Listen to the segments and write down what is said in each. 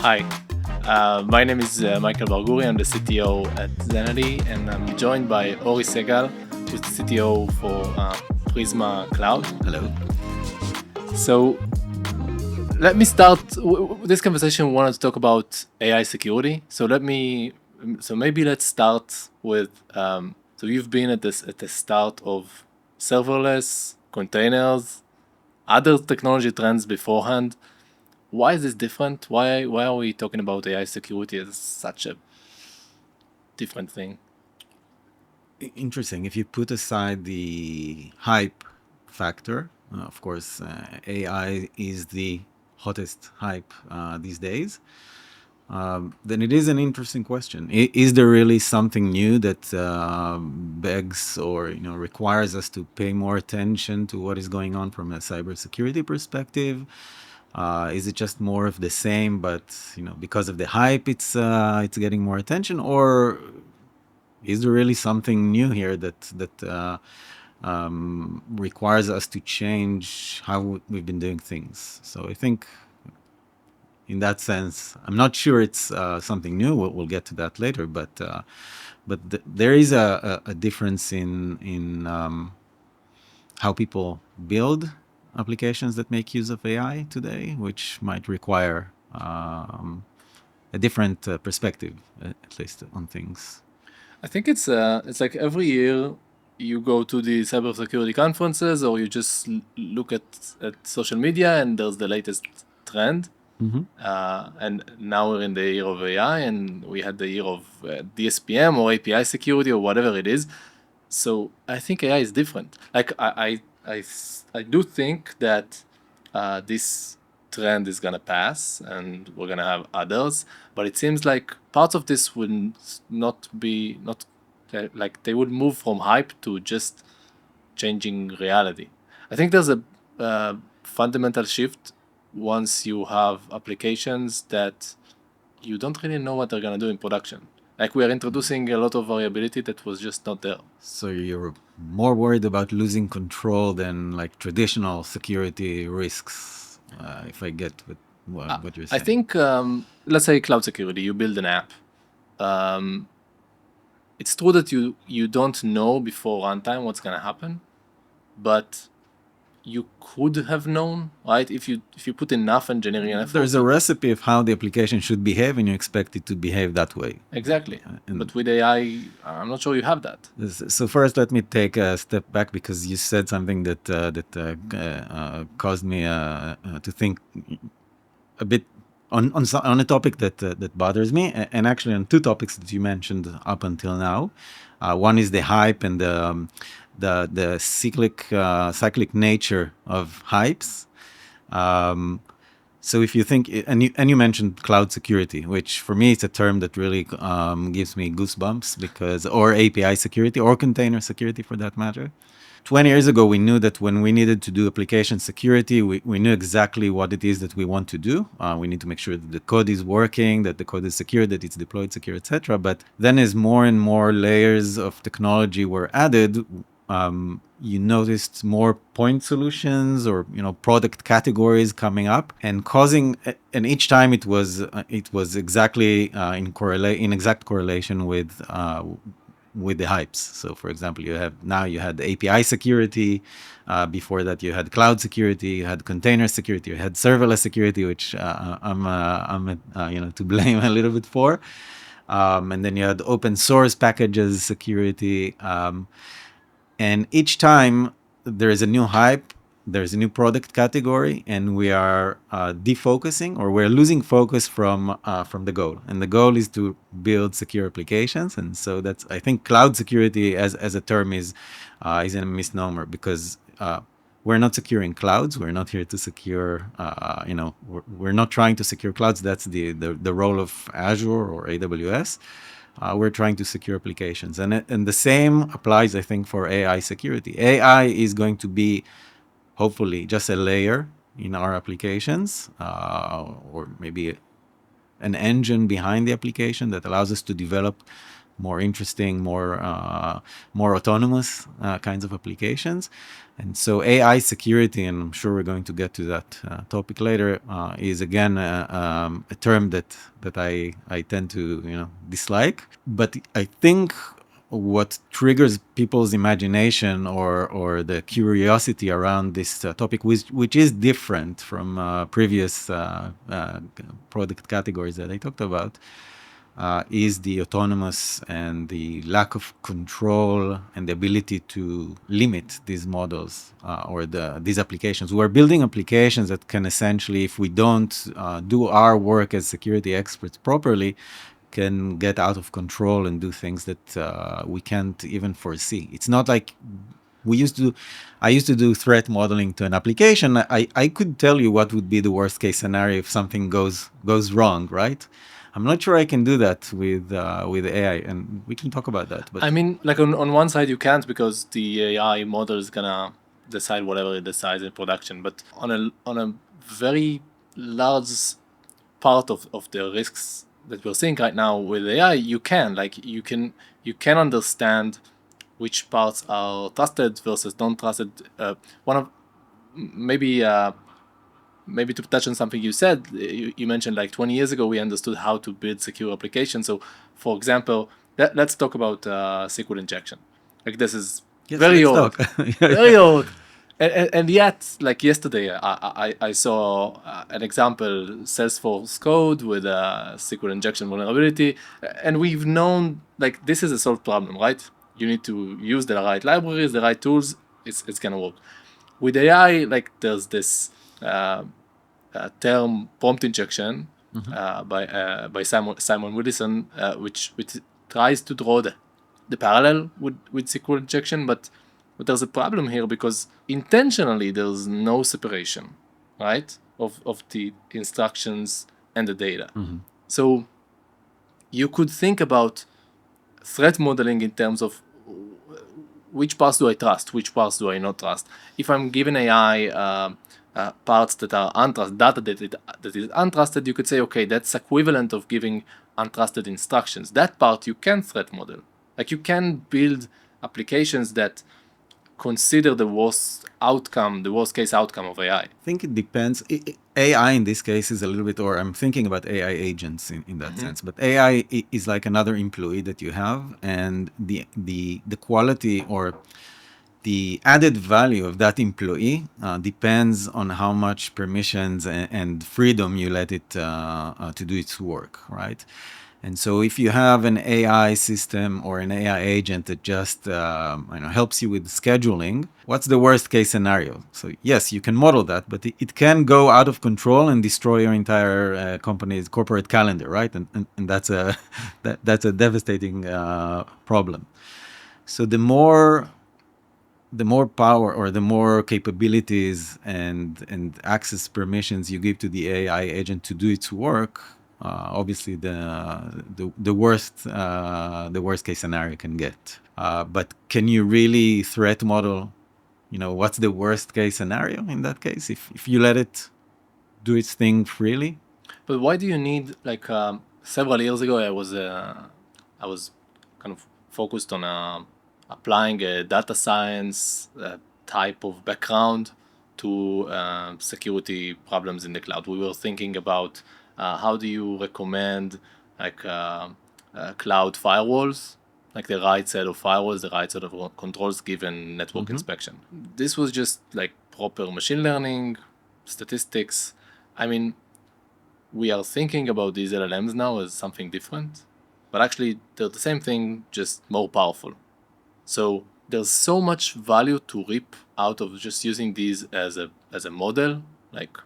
Hi, my name is Michael Bargury. I'm the CTO at Zenity, and I'm joined by Ory Segal, who's the CTO for Prisma Cloud. Hello. So let me start this conversation. We wanted to talk about AI security. So maybe let's start with. So you've been at the start of serverless containers, other technology trends beforehand. Why is this different? Why are we talking about AI security as such a different thing? Interesting. If you put aside the hype factor, of course, AI is the hottest hype these days. Then it is an interesting question. Is there really something new that begs or requires us to pay more attention to what is going on from a cybersecurity perspective? Is it just more of the same, but because of the hype, it's getting more attention, or is there really something new here that requires us to change how we've been doing things? So I think, in that sense, I'm not sure it's something new. We'll get to that later, but there is a difference in how people build applications that make use of AI today, which might require a different perspective, at least, on things. I think it's like every year you go to the cybersecurity conferences or you just look at social media and there's the latest trend. And now we're in the year of AI and we had the year of DSPM or API security or whatever it is. So I think AI is different. Like I do think that this trend is gonna pass and we're gonna have others, but it seems like parts of this would not like they would move from hype to just changing reality. I think there's a fundamental shift once you have applications that you don't really know what they're gonna do in production. Like we are introducing a lot of variability that was just not there. So you're more worried about losing control than like traditional security risks, if I get what you're saying. I think, let's say cloud security, you build an app. It's true that you don't know before runtime what's gonna happen, but you could have known, right? If you put enough engineering effort. There's a recipe of how the application should behave, and you expect it to behave that way. Exactly. But with AI, I'm not sure you have that. So first, let me take a step back, because you said something that caused me to think a bit on a topic that bothers me, and actually on two topics that you mentioned up until now. One is the hype and the cyclic nature of hypes. So if you think, and you mentioned cloud security, which for me it's a term that really gives me goosebumps, or API security, or container security for that matter. 20 years ago, we knew that when we needed to do application security, we knew exactly what it is that we want to do. We need to make sure that the code is working, that the code is secure, that it's deployed secure, etc. But then as more and more layers of technology were added, you noticed more point solutions or product categories coming up and causing, and each time it was exactly in exact correlation with the hypes. So, for example, you had API security. Before that, you had cloud security, you had container security, you had serverless security, which I'm to blame a little bit for. And then you had open source packages security. And each time there is a new hype, there's a new product category, and we are defocusing, or we're losing focus from the goal. And the goal is to build secure applications. And so that's, I think, cloud security as a term is a misnomer, because we're not securing clouds. We're not here to secure, we're not trying to secure clouds. That's the role of Azure or AWS. We're trying to secure applications. And the same applies, I think, for AI security. AI is going to be, hopefully, just a layer in our applications, or maybe an engine behind the application that allows us to develop more interesting, more autonomous kinds of applications. And so AI security, and I'm sure we're going to get to that topic later, is again a term that I tend to dislike. But I think what triggers people's imagination or the curiosity around this topic, which is different from previous product categories that I talked about, is the autonomous and the lack of control and the ability to limit these models or these applications. We're building applications that can essentially, if we don't do our work as security experts properly, can get out of control and do things that we can't even foresee. It's not like I used to do threat modeling to an application. I could tell you what would be the worst case scenario if something goes wrong, right? I'm not sure I can do that with AI, and we can talk about that. But I mean, like on one side you can't, because the AI model is gonna decide whatever it decides in production. But on a very large part of the risks that we're seeing right now with AI, you can understand which parts are trusted versus non-trusted. One of maybe to touch on something you said, you mentioned like 20 years ago we understood how to build secure applications. So, for example, let's talk about SQL injection. Like, this is very old, very old. And yet, like yesterday, I saw an example, Salesforce code with a SQL injection vulnerability, and we've known like this is a solved problem, right? You need to use the right libraries, the right tools. It's gonna work. With AI, like there's this term prompt injection by Simon Willison, which tries to draw the parallel with SQL injection, but there's a problem here because intentionally there's no separation, right, of the instructions and the data. So you could think about threat modeling in terms of which parts do I trust, which parts do I not trust. If I'm given AI parts that are untrusted, data that is untrusted, you could say, okay, that's equivalent of giving untrusted instructions. That part you can threat model. Like, you can build applications that consider the worst case outcome of AI. I think it depends. AI in this case is a little bit, or I'm thinking about AI agents in that sense, but AI is like another employee that you have, and the quality or the added value of that employee depends on how much permissions and freedom you let it to do its work, right? And so if you have an AI system or an AI agent that just helps you with scheduling, what's the worst case scenario? So yes, you can model that, but it can go out of control and destroy your entire company's corporate calendar, right? And that's a devastating problem. So the more power or the more capabilities and access permissions you give to the AI agent to do its work, obviously the worst case scenario can get. But can you really threat model? What's the worst case scenario in that case if you let it do its thing freely? But why do you need, like, several years ago I was kind of focused on applying a data science type of background to security problems in the cloud. We were thinking about how do you recommend like cloud firewalls, like the right set of firewalls, the right set of controls given network inspection. This was just like proper machine learning, statistics. I mean, we are thinking about these LLMs now as something different, but actually they're the same thing, just more powerful. So there's so much value to reap out of just using these as a model, like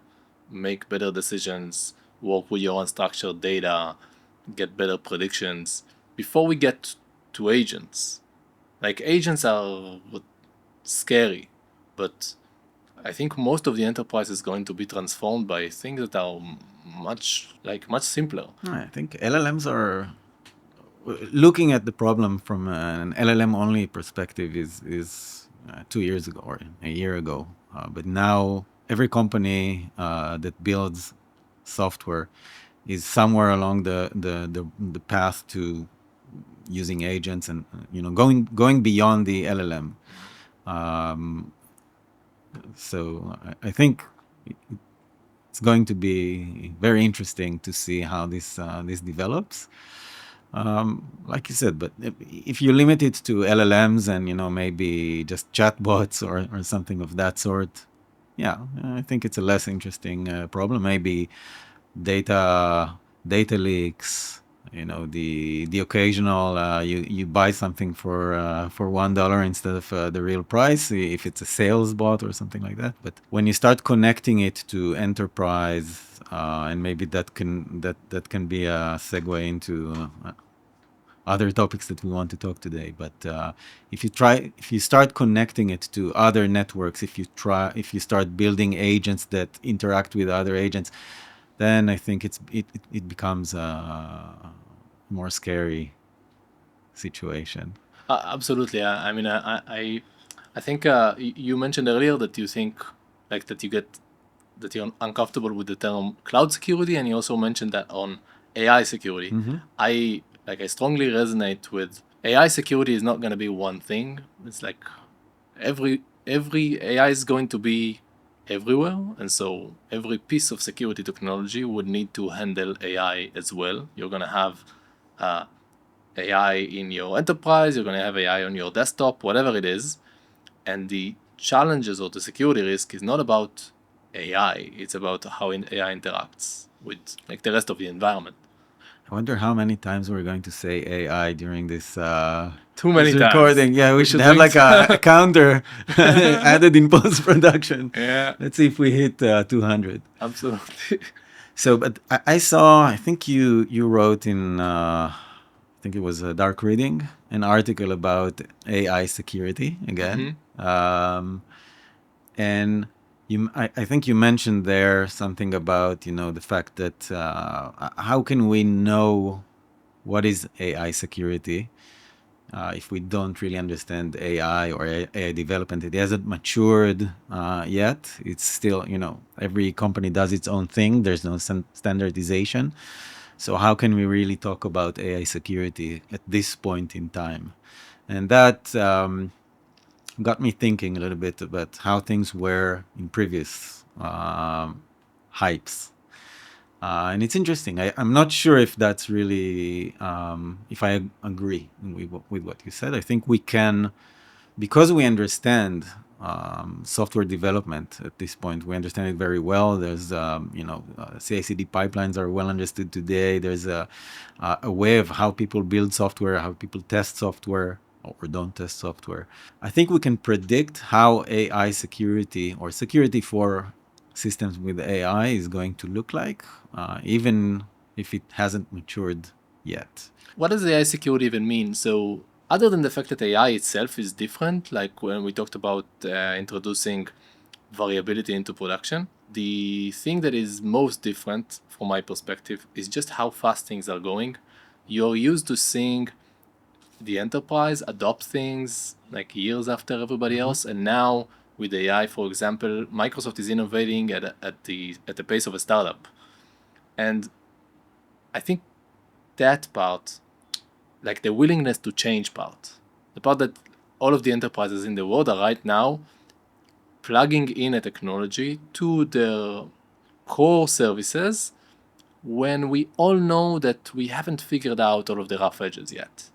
make better decisions, work with your unstructured data, get better predictions before we get to agents. Like, agents are scary, but I think most of the enterprise is going to be transformed by things that are much simpler. I think LLMs are looking at the problem from an LLM only perspective is 2 years ago or a year ago. But now every company that builds software is somewhere along the path to using agents and going beyond the LLM. So I think it's going to be very interesting to see how this develops. Like you said, but if you limit it to LLMs and maybe just chatbots or something of that sort, yeah, I think it's a less interesting problem. Maybe data leaks. The occasional you buy something for $1 instead of the real price if it's a sales bot or something like that. But when you start connecting it to enterprise, and maybe that can be a segue into other topics that we want to talk today. But if you start connecting it to other networks, if you start building agents that interact with other agents, then I think it becomes a more scary situation. Absolutely. I mean, I think you mentioned earlier that you think like that you're uncomfortable with the term cloud security, and you also mentioned that on AI security. I strongly resonate with AI security is not going to be one thing. It's like every AI is going to be everywhere, and so every piece of security technology would need to handle AI as well. You're going to have AI in your enterprise, you're going to have AI on your desktop, whatever it is. And the challenges or the security risk is not about AI, it's about how AI interacts with like the rest of the environment. I wonder how many times we're going to say AI during this Too many this recording. times. Yeah, we should have like a counter added in post-production. Yeah. Let's see if we hit 200. Absolutely. So, but I saw, I think you wrote in, I think it was Dark Reading, an article about AI security again. And I think you mentioned there something about, the fact that how can we know what is AI security if we don't really understand AI or AI development? It hasn't matured yet. It's still, every company does its own thing. There's no standardization. So how can we really talk about AI security at this point in time? And that got me thinking a little bit about how things were in previous hypes. And it's interesting. I'm not sure if that's really, if I agree with what you said. I think we can, because we understand software development at this point, we understand it very well. There's, CI/CD pipelines are well understood today. There's a way of how people build software, how people test software or don't test software. I think we can predict how AI security or security for systems with AI is going to look like, even if it hasn't matured yet. What does AI security even mean? So other than the fact that AI itself is different, like when we talked about introducing variability into production, the thing that is most different from my perspective is just how fast things are going. You're used to seeing the enterprise adopt things like years after everybody else, and now with AI, for example, Microsoft is innovating at the pace of a startup. And I think that part, like the willingness to change part, the part that all of the enterprises in the world are right now plugging in a technology to their core services when we all know that we haven't figured out all of the rough edges yet.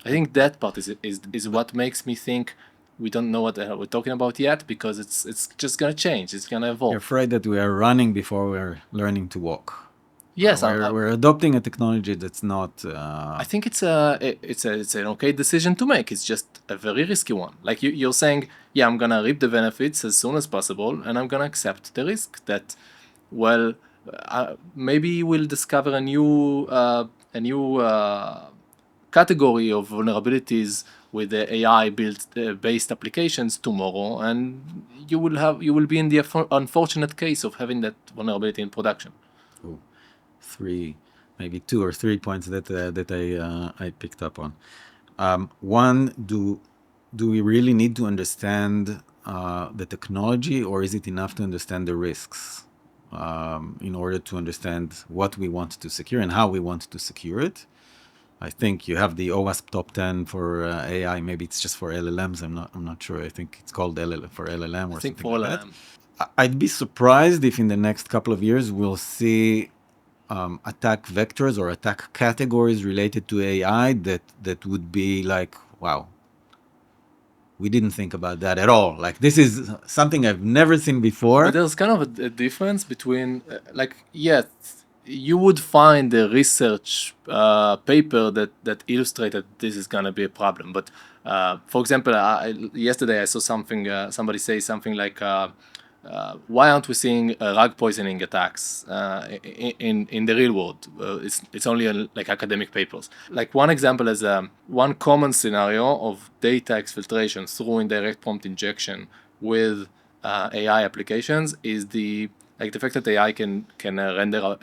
I think that part is what makes me think we don't know what the hell we're talking about yet, because it's just gonna change. It's gonna evolve. You're afraid that we are running before we're learning to walk. Yes, we're adopting a technology that's not. I think it's an okay decision to make. It's just a very risky one. Like you're saying, yeah, I'm gonna reap the benefits as soon as possible, and I'm gonna accept the risk that, well, maybe we'll discover a new category of vulnerabilities with the AI based applications tomorrow, and you will be in the unfortunate case of having that vulnerability in production. Ooh. Maybe 2 or 3 points that I picked up on. One, do we really need to understand the technology, or is it enough to understand the risks in order to understand what we want to secure and how we want to secure it? I think you have the OWASP top 10 for AI. Maybe it's just for LLMs. I'm not sure. I think it's called for LLM I or think something for like that. LLM. I'd be surprised if in the next couple of years we'll see attack vectors or attack categories related to AI that would be like, wow, we didn't think about that at all. Like, this is something I've never seen before. But there's kind of a difference between, yes, you would find a research paper that illustrated this is going to be a problem. But for example, yesterday I saw something, somebody say something like, why aren't we seeing rug poisoning attacks in the real world? It's only like academic papers. Like one example is one common scenario of data exfiltration through indirect prompt injection with AI applications is the fact that AI can render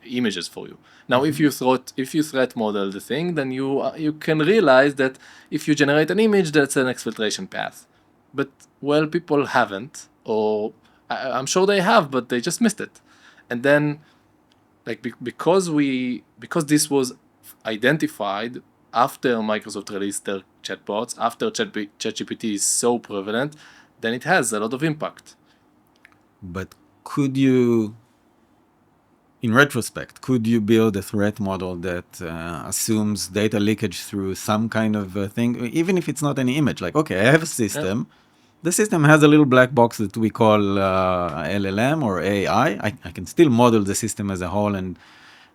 images for you. Now, if you threat model the thing, then you can realize that if you generate an image, that's an exfiltration path. But well, people haven't, or I'm sure they have, but they just missed it. And then, because this was identified after Microsoft released their chatbots, after ChatGPT is so prevalent, then it has a lot of impact. But could you, in retrospect, could you build a threat model that assumes data leakage through some kind of thing, even if it's not any image? Like, okay, I have a system. Yeah. The system has a little black box that we call LLM or AI. I can still model the system as a whole and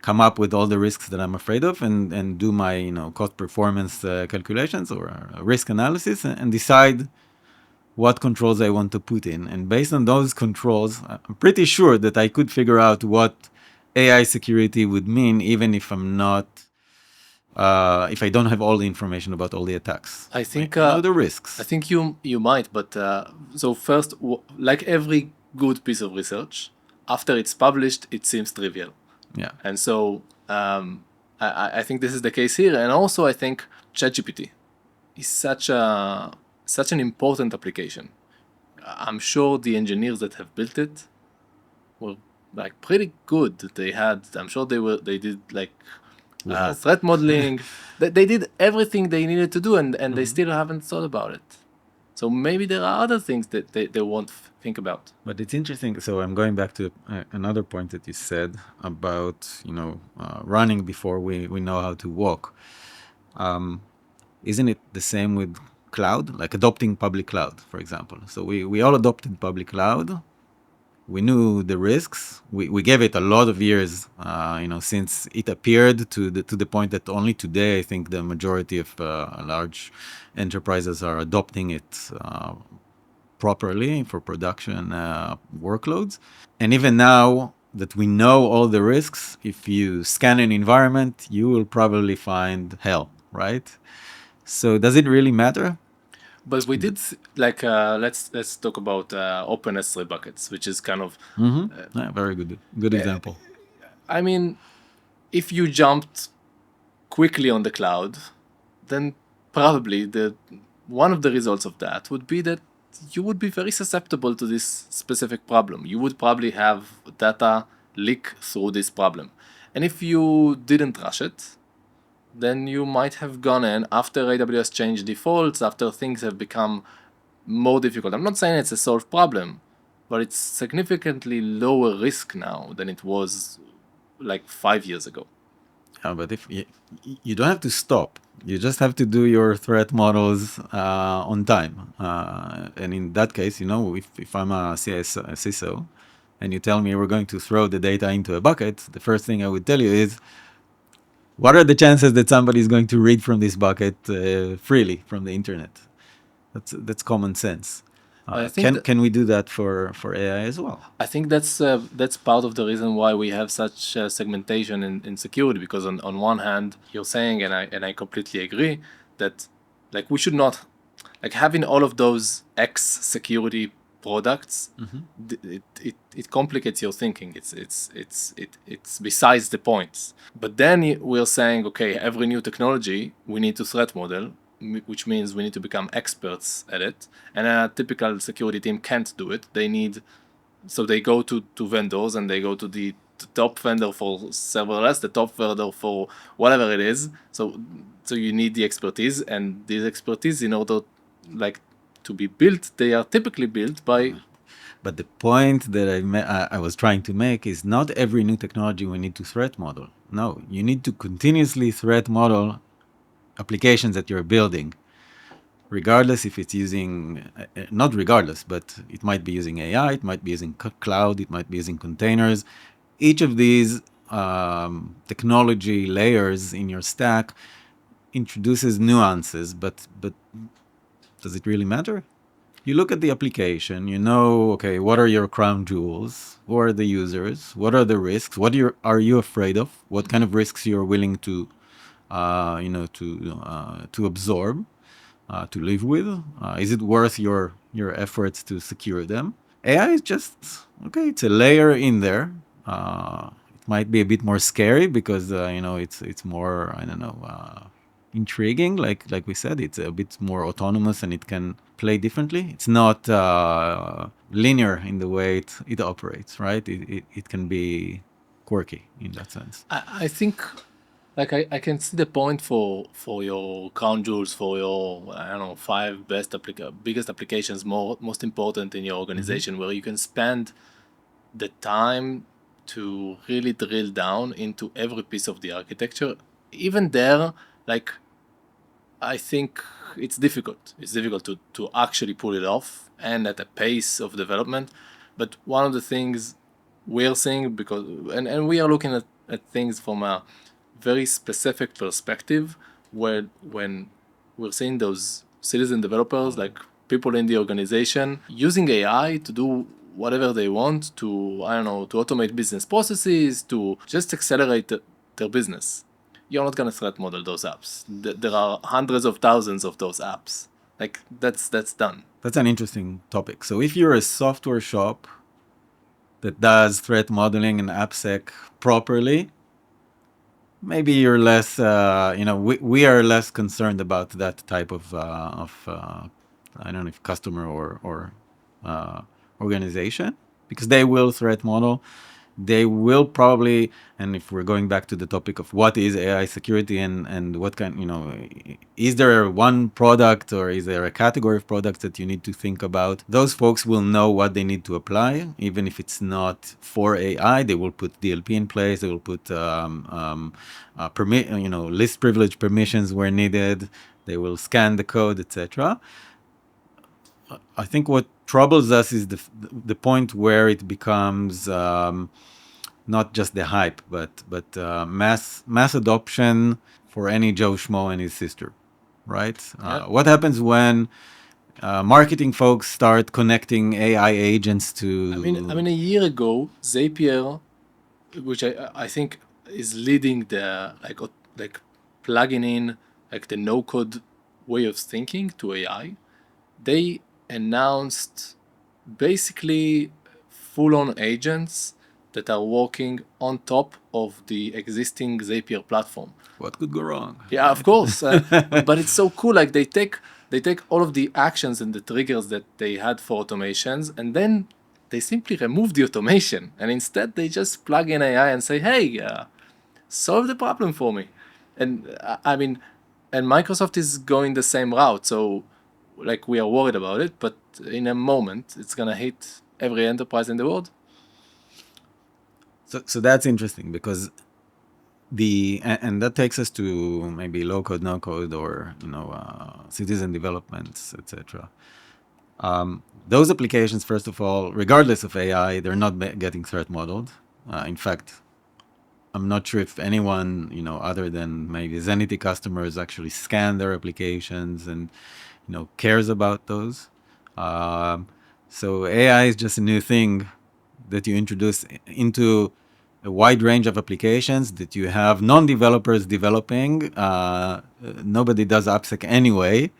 come up with all the risks that I'm afraid of and do my cost performance calculations or risk analysis and decide what controls I want to put in. And based on those controls, I'm pretty sure that I could figure out what AI security would mean, even if I'm not, if I don't have all the information about all the attacks. I think the risks. I think you might, but so first, like every good piece of research, after it's published, it seems trivial. Yeah. And so I think this is the case here, and also I think ChatGPT is such an important application. I'm sure the engineers that have built it were like pretty good. I'm sure they did like threat modeling. They did everything they needed to do, and they still haven't thought about it. So maybe there are other things that they won't think about. But it's interesting. So I'm going back to another point that you said about running before we know how to walk. Isn't it the same with cloud, like adopting public cloud, for example? So we all adopted public cloud. We knew the risks. We gave it a lot of years, since it appeared to the point that only today, I think the majority of large enterprises are adopting it properly for production workloads. And even now that we know all the risks, if you scan an environment, you will probably find hell, right? So does it really matter? But we did let's talk about open S3 buckets, which is kind of very good example. I mean, if you jumped quickly on the cloud, then probably one of the results of that would be that you would be very susceptible to this specific problem. You would probably have data leak through this problem. And if you didn't rush it, then you might have gone in after AWS changed defaults, after things have become more difficult. I'm not saying it's a solved problem, but it's significantly lower risk now than it was like 5 years ago. But if you don't have to stop, you just have to do your threat models on time. And in that case, if I'm a CISO and you tell me we're going to throw the data into a bucket, the first thing I would tell you is, what are the chances that somebody is going to read from this bucket freely from the internet? That's common sense. Can we do that for AI as well? I think that's part of the reason why we have such segmentation in security, because on one hand you're saying, and I completely agree, that like we should not like having all of those X security products. It complicates your thinking. It's besides the point. But then we're saying, okay, every new technology we need to threat model, which means we need to become experts at it, and a typical security team can't do it. So they go to vendors and they go to the top vendor for serverless, the top vendor for whatever it is. So you need the expertise, and these expertise, in order like to be built, they are typically built by. But the point that I was trying to make is not every new technology we need to threat model. No, you need to continuously threat model applications that you're building, regardless if it's using, not regardless, but it might be using AI, it might be using cloud, it might be using containers. Each of these technology layers in your stack introduces nuances, but does it really matter? You look at the application, you know, okay, what are your crown jewels? Who are the users? What are the risks? What are you afraid of? What kind of risks you're willing to, to absorb, to live with? Is it worth your efforts to secure them? AI is just, okay, it's a layer in there. It might be a bit more scary because, it's more, I don't know, intriguing. Like we said, it's a bit more autonomous and it can play differently. It's not linear in the way it operates, right? It can be quirky in that sense. I think, like, I can see the point for your crown jewels, for your, I don't know, 5 biggest applications, most important in your organization, where you can spend the time to really drill down into every piece of the architecture. Even there, like, I think it's difficult. It's difficult to actually pull it off and at a pace of development. But one of the things we're seeing, because and we are looking at things from a very specific perspective, where when we're seeing those citizen developers, like people in the organization, using AI to do whatever they want, to, I don't know, to automate business processes, to just accelerate their business. You're not going to threat model those apps. There are hundreds of thousands of those apps. Like, that's done. That's an interesting topic. So if you're a software shop that does threat modeling and AppSec properly, maybe you're less, we are less concerned about that type of I don't know if customer or organization, because they will threat model. They will probably, and if we're going back to the topic of what is AI security and what kind, is there one product or is there a category of products that you need to think about? Those folks will know what they need to apply, even if it's not for AI. They will put DLP in place. They will put list privilege permissions where needed. They will scan the code, etc. I think what troubles us is the point where it becomes not just the hype, but mass adoption for any Joe Schmo and his sister, right? Yeah. What happens when marketing folks start connecting AI agents to? I mean, a year ago, Zapier, which I think is leading the like plugging in like the no code way of thinking to AI, they announced basically full-on agents that are working on top of the existing Zapier platform. What could go wrong? Yeah, of course. But it's so cool. Like they take all of the actions and the triggers that they had for automations, and then they simply remove the automation, and instead they just plug in AI and say, "Hey, solve the problem for me." And I mean, and Microsoft is going the same route. So, like, we are worried about it, but in a moment, it's gonna hit every enterprise in the world. So that's interesting, because and that takes us to maybe low code, no code, or citizen developments, etc. Those applications, first of all, regardless of AI, they're not getting threat modeled. In fact, I'm not sure if anyone, other than maybe Zenity customers, actually scan their applications and cares about those. So AI is just a new thing that you introduce into a wide range of applications that you have non-developers developing. Nobody does AppSec anyway.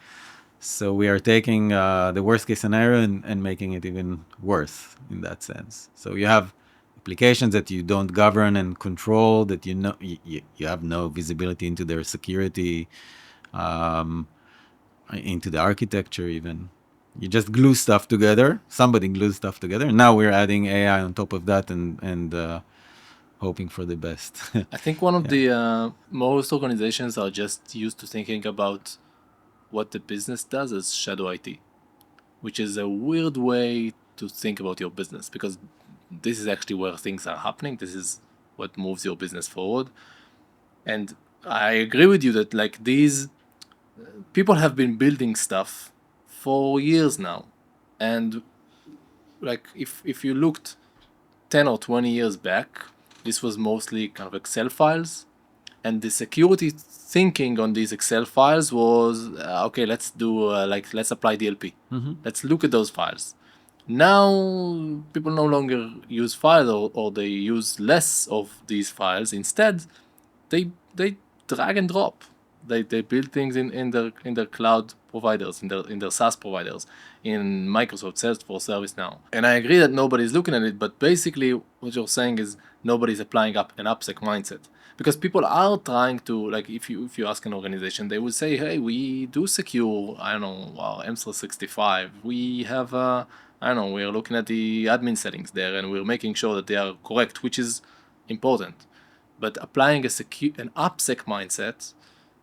So we are taking the worst case scenario and making it even worse in that sense. So you have applications that you don't govern and control, that you have no visibility into their security, into the architecture even. You just glue stuff together. Somebody glues stuff together. And now we're adding AI on top of that, and hoping for the best. I think one of the most organizations are just used to thinking about what the business does as shadow IT, which is a weird way to think about your business, because this is actually where things are happening. This is what moves your business forward. And I agree with you that like these people have been building stuff for years now. And like if you looked 10 or 20 years back, this was mostly kind of Excel files. And the security thinking on these Excel files was, okay, let's do let's apply DLP. Let's look at those files. Now people no longer use files, or they use less of these files. Instead, they drag and drop. They build things in their cloud providers, in their SaaS providers, in Microsoft, Salesforce, ServiceNow. And I agree that nobody's looking at it, but basically what you're saying is nobody's applying up an AppSec mindset. Because people are trying to, like, if you ask an organization, they will say, hey, we do secure, I don't know, our M365. We have, I don't know, we're looking at the admin settings there, and we're making sure that they are correct, which is important. But applying an AppSec mindset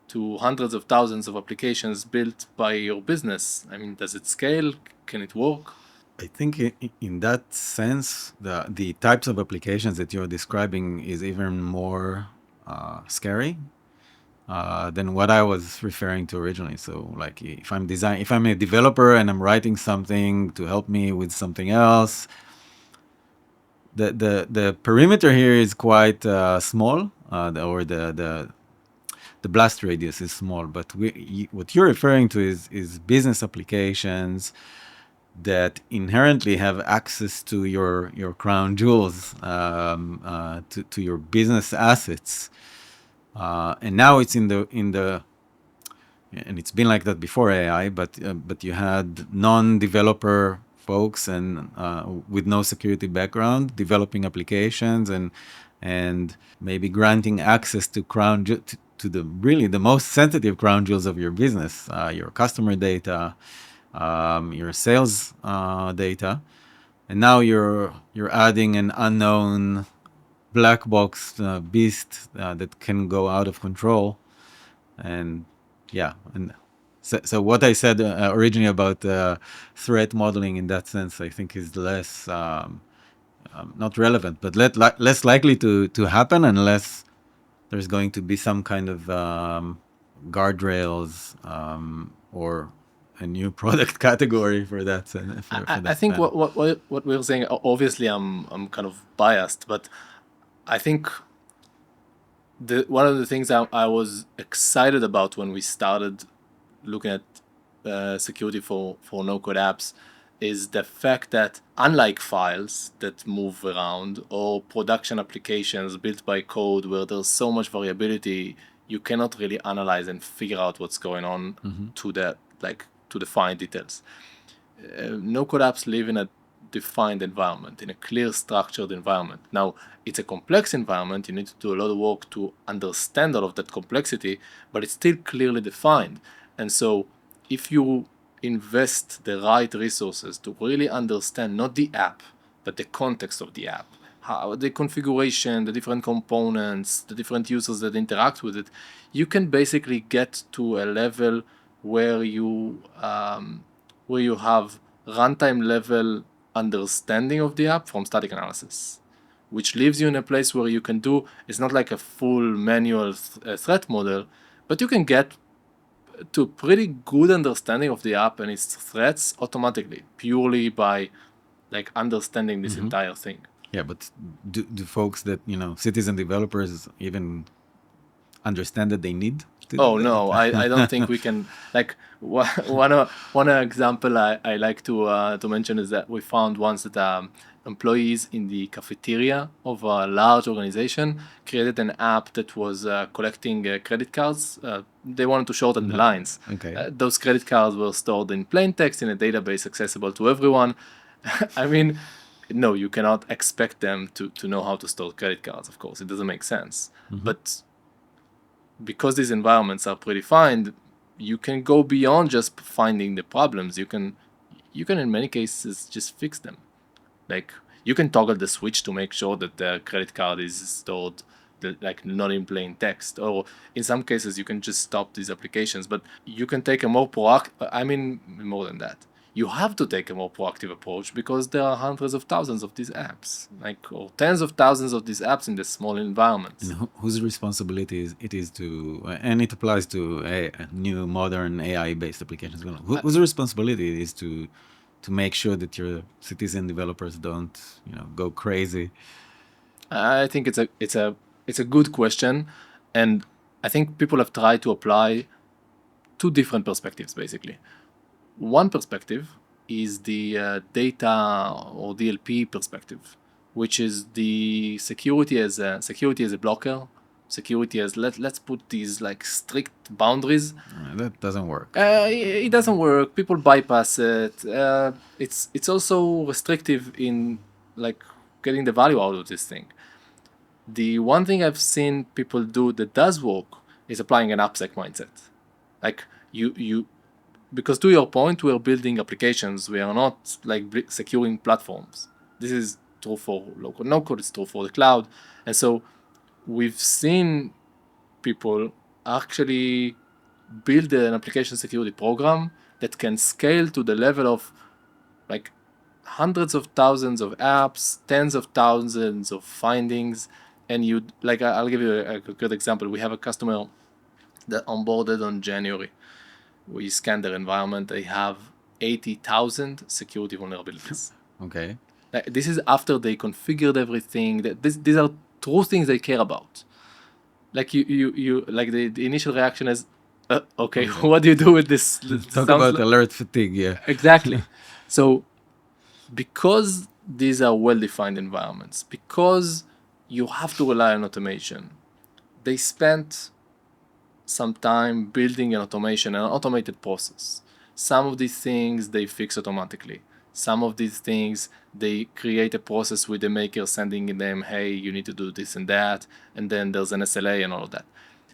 to hundreds of thousands of applications built by your business, I mean, does it scale? Can it work? I think in that sense, the types of applications that you're describing is even more scary than what I was referring to originally. So, like, if I'm a developer and I'm writing something to help me with something else, the perimeter here is quite small, or the blast radius is small. But what you're referring to is business applications that inherently have access to your crown jewels, to your business assets, and now it's in the and it's been like that before AI, but you had non-developer folks and with no security background developing applications and maybe granting access to to the really the most sensitive crown jewels of your business, your customer data, your sales data, and now you're adding an unknown black box beast that can go out of control. And and so what I said originally about threat modeling in that sense, I think is less not relevant, but less likely to happen unless there's going to be some kind of guardrails or a new product category for that. I think what we're saying, obviously I'm kind of biased, but I think one of the things I was excited about when we started looking at security for no-code apps is the fact that, unlike files that move around or production applications built by code where there's so much variability, you cannot really analyze and figure out what's going on to the fine details. No-code apps live in a defined environment, in a clear, structured environment. Now, it's a complex environment. You need to do a lot of work to understand all of that complexity, but it's still clearly defined. And so if you invest the right resources to really understand not the app, but the context of the app, how the configuration, the different components, the different users that interact with it, you can basically get to a level where you have runtime level understanding of the app from static analysis, which leaves you in a place where you can do, it's not like a full manual threat model, but you can get to pretty good understanding of the app and its threats automatically, purely by like understanding this entire thing. Yeah, but do folks that, citizen developers even understand that they need to do that? No, I don't think we can. Like one example I like to mention is that we found once that employees in the cafeteria of a large organization created an app that was collecting credit cards. They wanted to shorten the lines. Okay. Those credit cards were stored in plain text in a database accessible to everyone. I mean, no, you cannot expect them to know how to store credit cards, of course. It doesn't make sense. But because these environments are predefined, you can go beyond just finding the problems. You can in many cases just fix them. Like You can toggle the switch to make sure that the credit card is stored like not in plain text, or in some cases you can just stop these applications. But you can take a more more than that. You have to take a more proactive approach because there are hundreds of thousands of these apps, or tens of thousands of these apps in this small environments. And whose responsibility it is to, and it applies to new modern AI-based applications. Whose responsibility is to make sure that your citizen developers don't, go crazy? I think it's a good question, and I think people have tried to apply two different perspectives, basically. One perspective is the data or DLP perspective, which is the security as a blocker, security as let's put these like strict boundaries. That doesn't work. It doesn't work. People bypass it. It's also restrictive in like getting the value out of this thing. The one thing I've seen people do that does work is applying an AppSec mindset. Like because to your point, we're building applications. We are not like securing platforms. This is true for low-code, no-code. It's true for the cloud. And so we've seen people actually build an application security program that can scale to the level of like hundreds of thousands of apps, tens of thousands of findings. And I'll give you a good example. We have a customer that onboarded on January. We scanned their environment. They have 80,000 security vulnerabilities. Okay. This is after they configured everything. These are true things they care about. Like you like the initial reaction is, okay, what do you do with this? Talk about alert fatigue, yeah. Exactly. So because these are well-defined environments, because you have to rely on automation, they spent some time building an automated process. Some of these things they fix automatically. Some of these things they create a process with the maker sending them, hey, you need to do this and that, and then there's an SLA and all of that.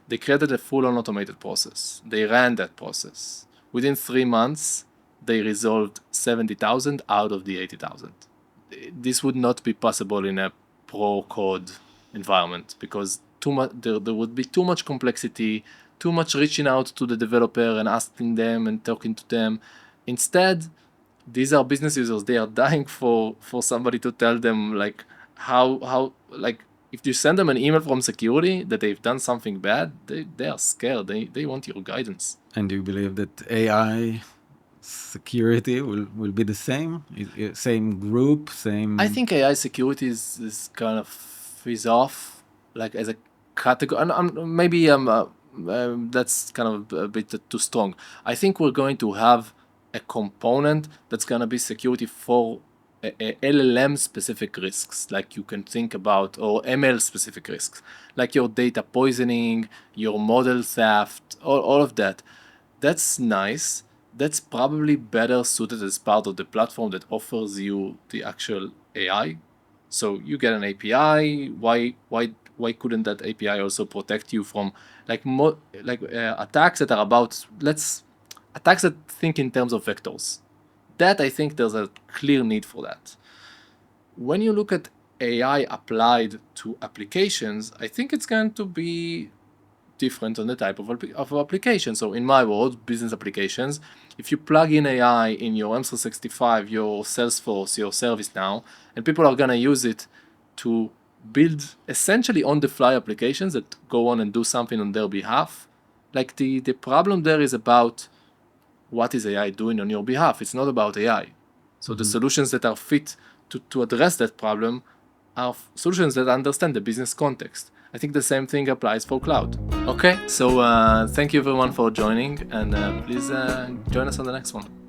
They created a full-on automated process. They ran that process. Within 3 months, they resolved 70,000 out of the 80,000. This would not be possible in a pro-code environment because there would be too much complexity, too much reaching out to the developer and asking them and talking to them. Instead, these are business users. They are dying for somebody to tell them like how if you send them an email from security that they've done something bad, they are scared. They want your guidance. And do you believe that AI security will be the same? Same group, same? I think AI security is kind of is off like as a category. And maybe that's kind of a bit too strong. I think we're going to have a component that's going to be security for LLM specific risks, like you can think about, or ML specific risks, like your data poisoning, your model theft, all of that. That's nice. That's probably better suited as part of the platform that offers you the actual AI. So you get an API. Why couldn't that API also protect you from attacks that are about attacks that think in terms of vectors? That I think there's a clear need for that. When you look at AI applied to applications, I think it's going to be different on the type of application. So in my world, business applications, if you plug in AI in your M365, your Salesforce, your ServiceNow, and people are going to use it to build essentially on-the-fly applications that go on and do something on their behalf, like the problem there is about what is AI doing on your behalf. It's not about AI. So the solutions that are fit to address that problem are solutions that understand the business context. I think the same thing applies for cloud. Okay, so thank you everyone for joining, and please join us on the next one.